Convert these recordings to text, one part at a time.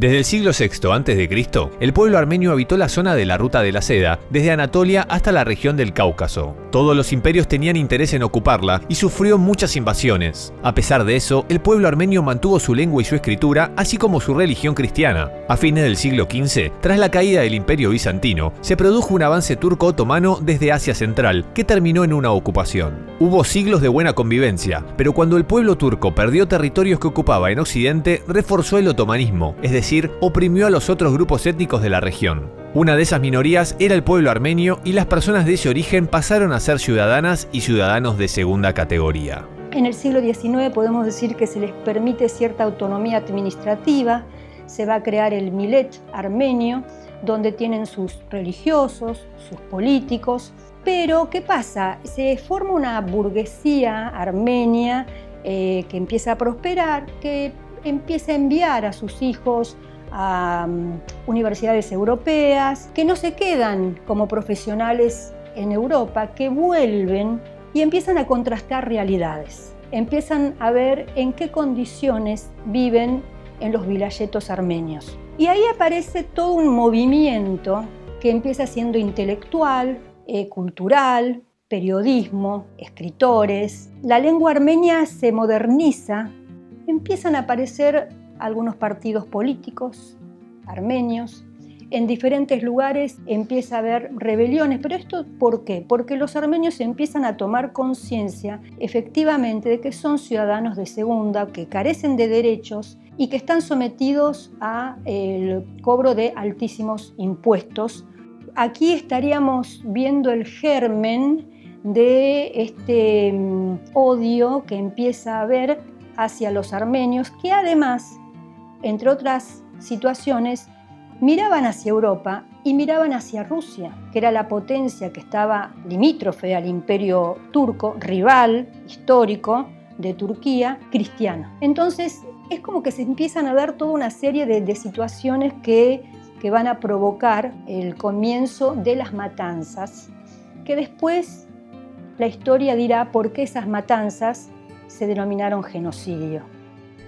Desde el siglo VI a.C., el pueblo armenio habitó la zona de la Ruta de la Seda, desde Anatolia hasta la región del Cáucaso. Todos los imperios tenían interés en ocuparla y sufrió muchas invasiones. A pesar de eso, el pueblo armenio mantuvo su lengua y su escritura, así como su religión cristiana. A fines del siglo XV, tras la caída del Imperio Bizantino, se produjo un avance turco-otomano desde Asia Central, que terminó en una ocupación. Hubo siglos de buena convivencia, pero cuando el pueblo turco perdió territorios que ocupaba en Occidente, reforzó el otomanismo, es decir, oprimió a los otros grupos étnicos de la región. Una de esas minorías era el pueblo armenio y las personas de ese origen pasaron a ser ciudadanas y ciudadanos de segunda categoría. En el siglo XIX podemos decir que se les permite cierta autonomía administrativa, se va a crear el Millet armenio, donde tienen sus religiosos, sus políticos, pero ¿qué pasa? Se forma una burguesía armenia que empieza a prosperar, que empieza a enviar a sus hijos a universidades europeas, que no se quedan como profesionales en Europa, que vuelven y empiezan a contrastar realidades. Empiezan a ver en qué condiciones viven en los vilayetos armenios. Y ahí aparece todo un movimiento que empieza siendo intelectual, cultural, periodismo, escritores. La lengua armenia se moderniza, empiezan a aparecer algunos partidos políticos armenios. En diferentes lugares empieza a haber rebeliones, pero ¿esto por qué? Porque los armenios empiezan a tomar conciencia efectivamente de que son ciudadanos de segunda, que carecen de derechos y que están sometidos al cobro de altísimos impuestos. Aquí estaríamos viendo el germen de este odio que empieza a haber hacia los armenios, que además, entre otras situaciones, miraban hacia Europa y miraban hacia Rusia, que era la potencia que estaba limítrofe al imperio turco, rival histórico de Turquía, cristiano. Entonces, es como que se empiezan a dar toda una serie de situaciones que van a provocar el comienzo de las matanzas, que después la historia dirá por qué esas matanzas se denominaron genocidio.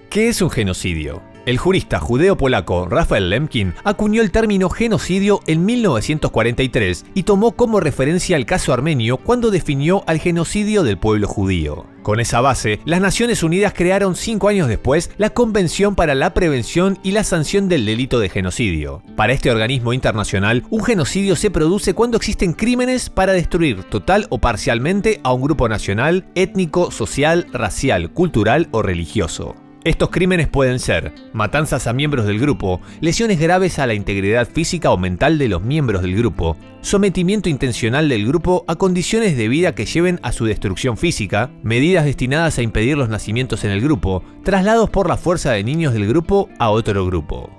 ¿Qué es un genocidio? El jurista judeo-polaco Raphael Lemkin acuñó el término genocidio en 1943 y tomó como referencia el caso armenio cuando definió al genocidio del pueblo judío. Con esa base, las Naciones Unidas crearon 5 años después la Convención para la Prevención y la Sanción del Delito de Genocidio. Para este organismo internacional, un genocidio se produce cuando existen crímenes para destruir total o parcialmente a un grupo nacional, étnico, social, racial, cultural o religioso. Estos crímenes pueden ser matanzas a miembros del grupo, lesiones graves a la integridad física o mental de los miembros del grupo, sometimiento intencional del grupo a condiciones de vida que lleven a su destrucción física, medidas destinadas a impedir los nacimientos en el grupo, traslados por la fuerza de niños del grupo a otro grupo.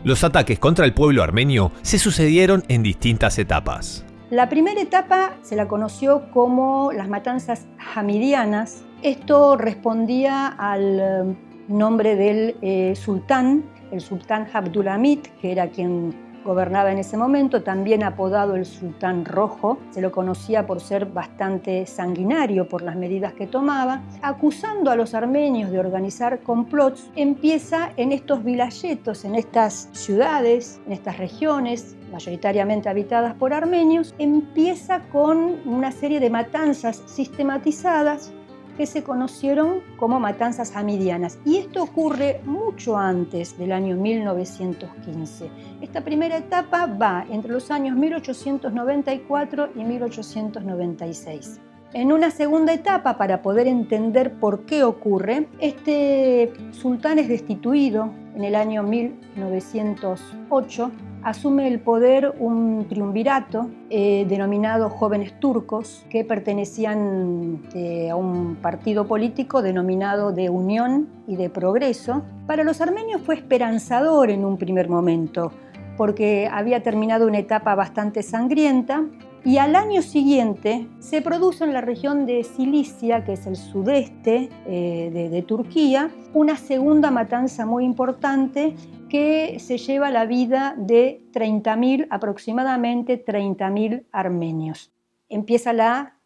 Los ataques contra el pueblo armenio se sucedieron en distintas etapas. La primera etapa se la conoció como las matanzas hamidianas. Esto respondía al nombre del sultán, el sultán Abdulhamid, que era quien gobernaba en ese momento, también apodado el Sultán Rojo. Se lo conocía por ser bastante sanguinario por las medidas que tomaba. Acusando a los armenios de organizar complots, empieza en estos vilayetos, en estas ciudades, en estas regiones, mayoritariamente habitadas por armenios, empieza con una serie de matanzas sistematizadas que se conocieron como matanzas hamidianas. Y esto ocurre mucho antes del año 1915. Esta primera etapa va entre los años 1894 y 1896. En una segunda etapa, para poder entender por qué ocurre, este sultán es destituido en el año 1908. Asume el poder un triunvirato denominado Jóvenes Turcos, que pertenecían a un partido político denominado de Unión y de Progreso. Para los armenios fue esperanzador en un primer momento, porque había terminado una etapa bastante sangrienta, y al año siguiente se produce en la región de Cilicia, que es el sudeste de Turquía, una segunda matanza muy importante que se lleva la vida de 30.000, aproximadamente 30.000 armenios. Empieza la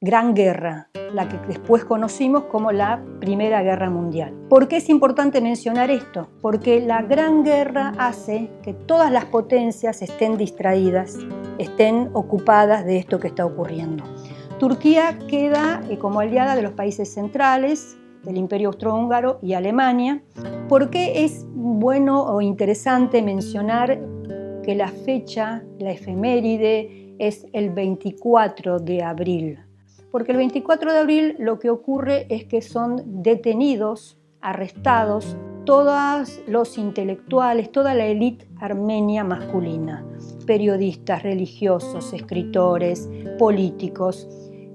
Gran Guerra, la que después conocimos como la Primera Guerra Mundial. ¿Por qué es importante mencionar esto? Porque la Gran Guerra hace que todas las potencias estén distraídas, estén ocupadas de esto que está ocurriendo. Turquía queda como aliada de los países centrales, del Imperio Austrohúngaro y Alemania. ¿Por qué es bueno o interesante mencionar que la fecha, la efeméride, es el 24 de abril? Porque el 24 de abril lo que ocurre es que son detenidos, arrestados, todos los intelectuales, toda la élite armenia masculina, periodistas, religiosos, escritores, políticos.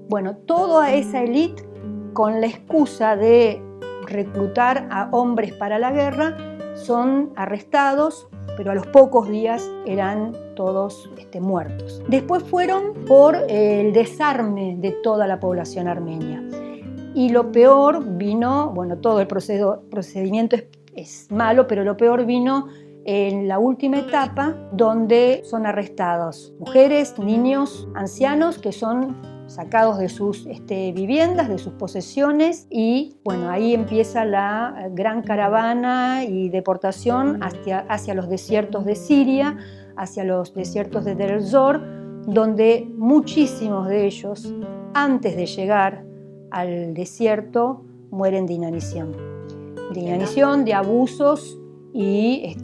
Bueno, toda esa élite, con la excusa de reclutar a hombres para la guerra, son arrestados, pero a los pocos días eran todos muertos. Después fueron por el desarme de toda la población armenia. Y lo peor vino, bueno, todo el procedimiento es malo, pero lo peor vino en la última etapa, donde son arrestados mujeres, niños, ancianos, que son sacados de sus viviendas, de sus posesiones, y bueno, ahí empieza la gran caravana y deportación hacia los desiertos de Siria, hacia los desiertos de Deir el-Zor, donde muchísimos de ellos, antes de llegar al desierto, mueren de inanición. De inanición, de abusos y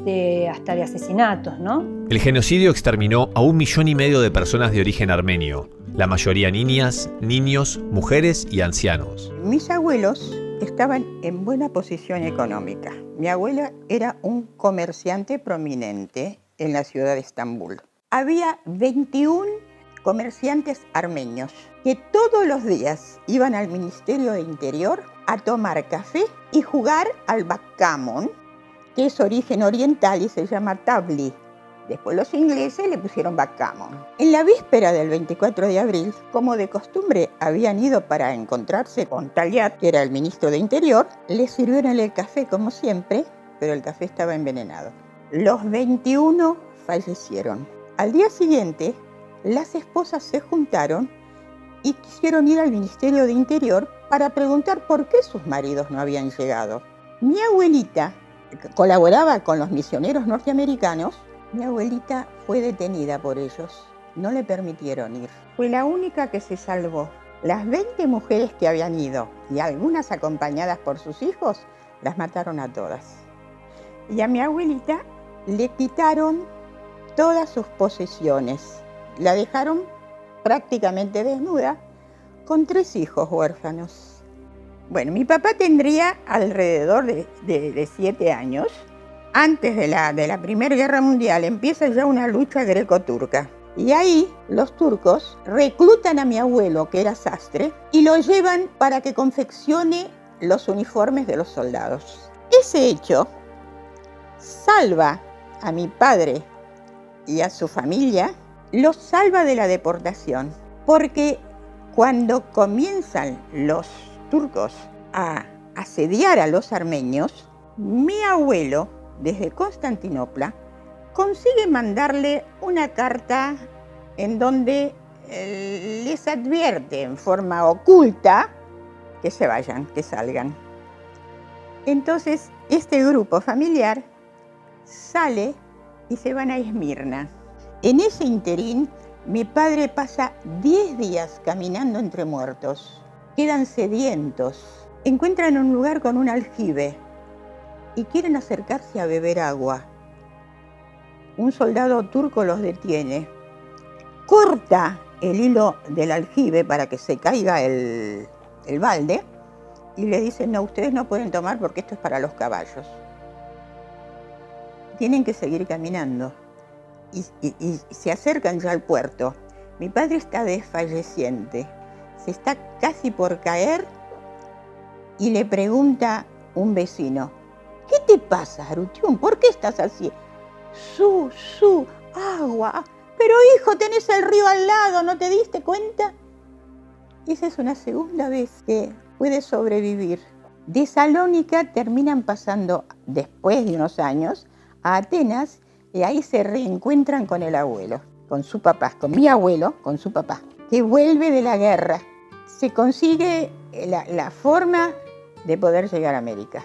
hasta de asesinatos, ¿no? El genocidio exterminó a 1,5 millones de personas de origen armenio, la mayoría niñas, niños, mujeres y ancianos. Mis abuelos estaban en buena posición económica. Mi abuela era un comerciante prominente en la ciudad de Estambul. Había 21 comerciantes armenios que todos los días iban al Ministerio de Interior a tomar café y jugar al backgammon, que es origen oriental y se llama tabli. Después los ingleses le pusieron backgammon. En la víspera del 24 de abril, como de costumbre habían ido para encontrarse con Talyat, que era el ministro de Interior, les sirvieron el café como siempre, pero el café estaba envenenado. Los 21 fallecieron. Al día siguiente, las esposas se juntaron y quisieron ir al Ministerio de Interior para preguntar por qué sus maridos no habían llegado. Mi abuelita colaboraba con los misioneros norteamericanos. Mi abuelita fue detenida por ellos. No le permitieron ir. Fue la única que se salvó. Las 20 mujeres que habían ido, y algunas acompañadas por sus hijos, las mataron a todas. Y a mi abuelita le quitaron todas sus posesiones. La dejaron prácticamente desnuda, con 3 hijos huérfanos. Bueno, mi papá tendría alrededor de 7 años. Antes de la Primera Guerra Mundial empieza ya una lucha greco-turca. Y ahí los turcos reclutan a mi abuelo, que era sastre, y lo llevan para que confeccione los uniformes de los soldados. Ese hecho salva a mi padre y a su familia, los salva de la deportación, porque cuando comienzan los turcos a asediar a los armenios, mi abuelo, desde Constantinopla, consigue mandarle una carta en donde les advierte en forma oculta que se vayan, que salgan. Entonces, este grupo familiar sale y se van a Esmirna. En ese interín, mi padre pasa 10 días caminando entre muertos. Quedan sedientos. Encuentran un lugar con un aljibe y quieren acercarse a beber agua. Un soldado turco los detiene, corta el hilo del aljibe para que se caiga el balde y le dice: no, ustedes no pueden tomar porque esto es para los caballos. Tienen que seguir caminando y se acercan ya al puerto. Mi padre está desfalleciente, se está casi por caer y le pregunta un vecino: ¿qué te pasa, Arutiún? ¿Por qué estás así? Agua. Pero hijo, tenés el río al lado, ¿no te diste cuenta? Esa es una segunda vez que puede sobrevivir. De Salónica terminan pasando, después de unos años, a Atenas, y ahí se reencuentran con el abuelo, con su papá, con mi abuelo, con su papá, que vuelve de la guerra. se consigue la forma de poder llegar a América.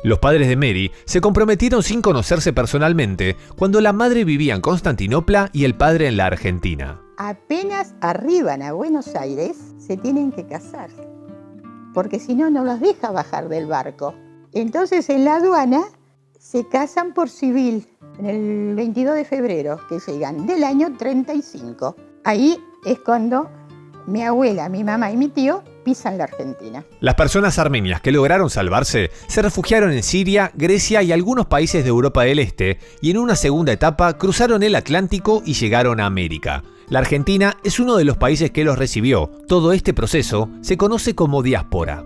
Los padres de Mary se comprometieron sin conocerse personalmente cuando la madre vivía en Constantinopla y el padre en la Argentina. Apenas arriban a Buenos Aires, se tienen que casar, porque si no, no los deja bajar del barco. Entonces en la aduana se casan por civil, en el 22 de febrero, que llegan del año 35. Ahí es cuando mi abuela, mi mamá y mi tío pisan la Argentina. Las personas armenias que lograron salvarse se refugiaron en Siria, Grecia y algunos países de Europa del Este, y en una segunda etapa cruzaron el Atlántico y llegaron a América. La Argentina es uno de los países que los recibió. Todo este proceso se conoce como diáspora.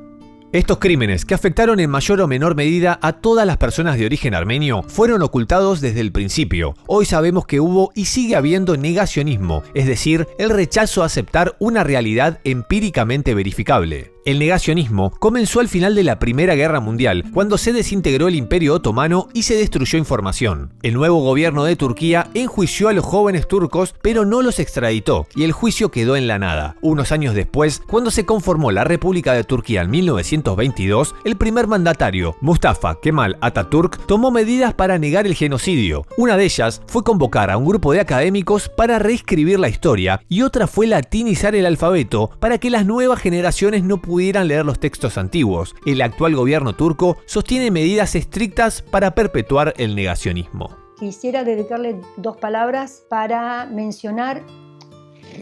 Estos crímenes, que afectaron en mayor o menor medida a todas las personas de origen armenio, fueron ocultados desde el principio. Hoy sabemos que hubo y sigue habiendo negacionismo, es decir, el rechazo a aceptar una realidad empíricamente verificable. El negacionismo comenzó al final de la Primera Guerra Mundial, cuando se desintegró el Imperio Otomano y se destruyó información. El nuevo gobierno de Turquía enjuició a los jóvenes turcos, pero no los extraditó, y el juicio quedó en la nada. Unos años después, cuando se conformó la República de Turquía en 1922, el primer mandatario, Mustafa Kemal Atatürk, tomó medidas para negar el genocidio. Una de ellas fue convocar a un grupo de académicos para reescribir la historia, y otra fue latinizar el alfabeto para que las nuevas generaciones no pudieran leer los textos antiguos. El actual gobierno turco sostiene medidas estrictas para perpetuar el negacionismo. Quisiera dedicarle 2 palabras para mencionar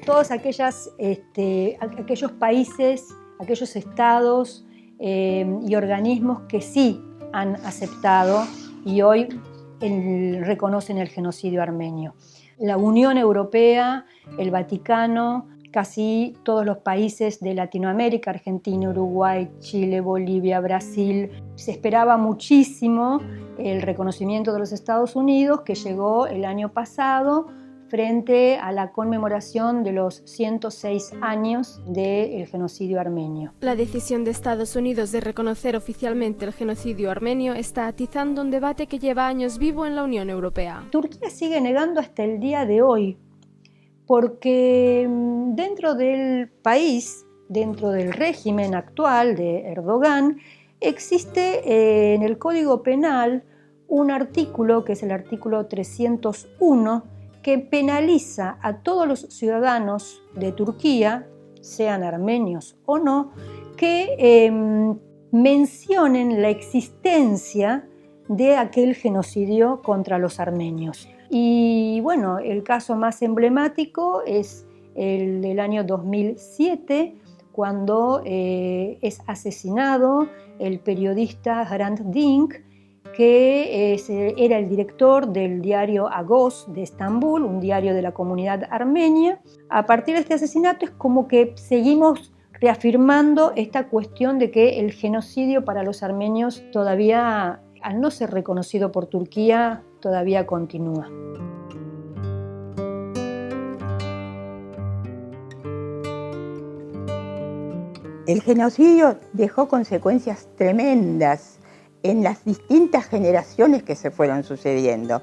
todos aquellos países, aquellos estados y organismos que sí han aceptado y hoy reconocen el genocidio armenio. La Unión Europea, el Vaticano, casi todos los países de Latinoamérica, Argentina, Uruguay, Chile, Bolivia, Brasil. Se esperaba muchísimo el reconocimiento de los Estados Unidos, que llegó el año pasado frente a la conmemoración de los 106 años del genocidio armenio. La decisión de Estados Unidos de reconocer oficialmente el genocidio armenio está atizando un debate que lleva años vivo en la Unión Europea. Turquía sigue negando hasta el día de hoy, porque dentro del país, dentro del régimen actual de Erdogan, existe en el Código Penal un artículo, que es el artículo 301, que penaliza a todos los ciudadanos de Turquía, sean armenios o no, que mencionen la existencia de aquel genocidio contra los armenios. Y bueno, el caso más emblemático es el del año 2007, cuando es asesinado el periodista Hrant Dink, que era el director del diario Agos de Estambul, un diario de la comunidad armenia. A partir de este asesinato es como que seguimos reafirmando esta cuestión de que el genocidio para los armenios todavía, al no ser reconocido por Turquía, todavía continúa. El genocidio dejó consecuencias tremendas en las distintas generaciones que se fueron sucediendo.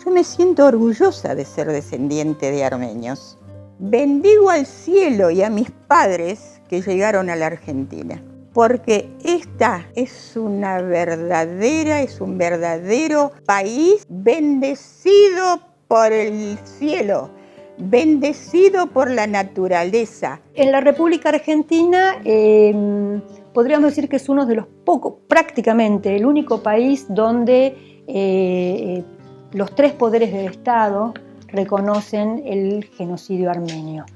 Yo me siento orgullosa de ser descendiente de armenios. Bendigo al cielo y a mis padres que llegaron a la Argentina, porque esta es un verdadero país bendecido por el cielo, bendecido por la naturaleza. En la República Argentina podríamos decir que es uno de los pocos, prácticamente el único país donde los 3 poderes del Estado reconocen el genocidio armenio.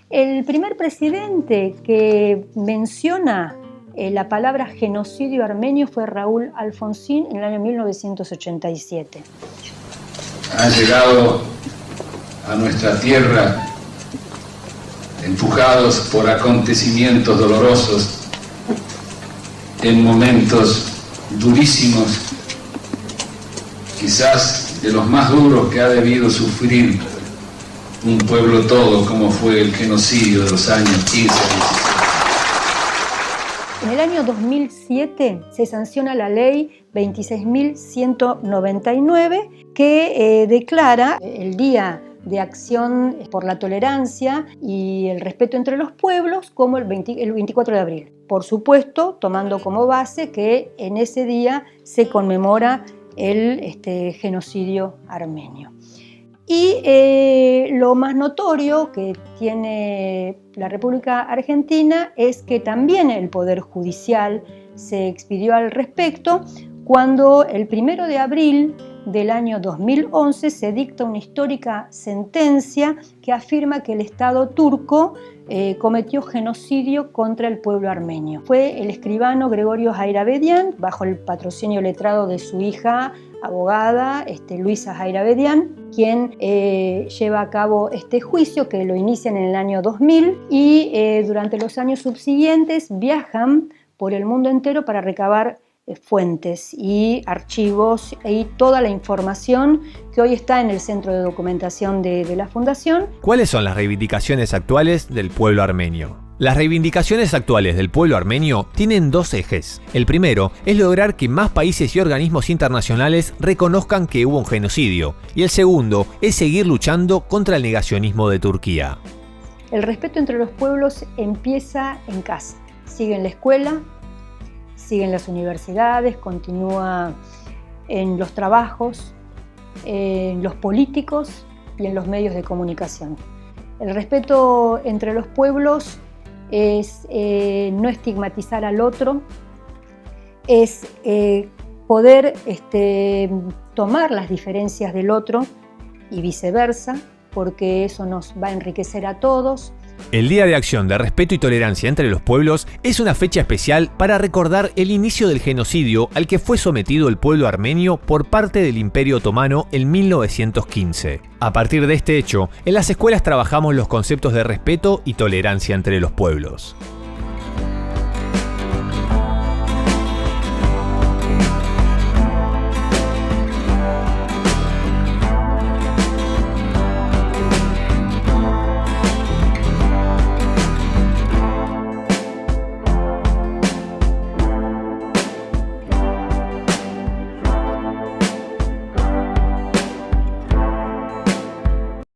El primer presidente que menciona la palabra genocidio armenio fue Raúl Alfonsín en el año 1987. Han llegado a nuestra tierra empujados por acontecimientos dolorosos, en momentos durísimos, quizás de los más duros que ha debido sufrir un pueblo todo, como fue el genocidio de los años 15 y 16. En el año 2007 se sanciona la ley 26.199 que declara el Día de acción por la tolerancia y el respeto entre los pueblos como el 24 de abril. Por supuesto, tomando como base que en ese día se conmemora el genocidio armenio. Y lo más notorio que tiene la República Argentina es que también el Poder Judicial se expidió al respecto cuando el 1 de abril del año 2011 se dicta una histórica sentencia que afirma que el Estado turco cometió genocidio contra el pueblo armenio. Fue el escribano Gregorio Hayrabedian, bajo el patrocinio letrado de su hija abogada Luisa Hayrabedian, quien lleva a cabo este juicio que lo inician en el año 2000 y durante los años subsiguientes viajan por el mundo entero para recabar fuentes y archivos y toda la información que hoy está en el Centro de Documentación de la Fundación. ¿Cuáles son las reivindicaciones actuales del pueblo armenio? Las reivindicaciones actuales del pueblo armenio tienen dos ejes. El primero es lograr que más países y organismos internacionales reconozcan que hubo un genocidio, y el segundo es seguir luchando contra el negacionismo de Turquía. El respeto entre los pueblos empieza en casa, sigue en la escuela, sigue en las universidades, continúa en los trabajos, en los políticos y en los medios de comunicación. El respeto entre los pueblos es no estigmatizar al otro, es poder tomar las diferencias del otro y viceversa, porque eso nos va a enriquecer a todos. El Día de Acción de Respeto y Tolerancia entre los Pueblos es una fecha especial para recordar el inicio del genocidio al que fue sometido el pueblo armenio por parte del Imperio Otomano en 1915. A partir de este hecho, en las escuelas trabajamos los conceptos de respeto y tolerancia entre los pueblos.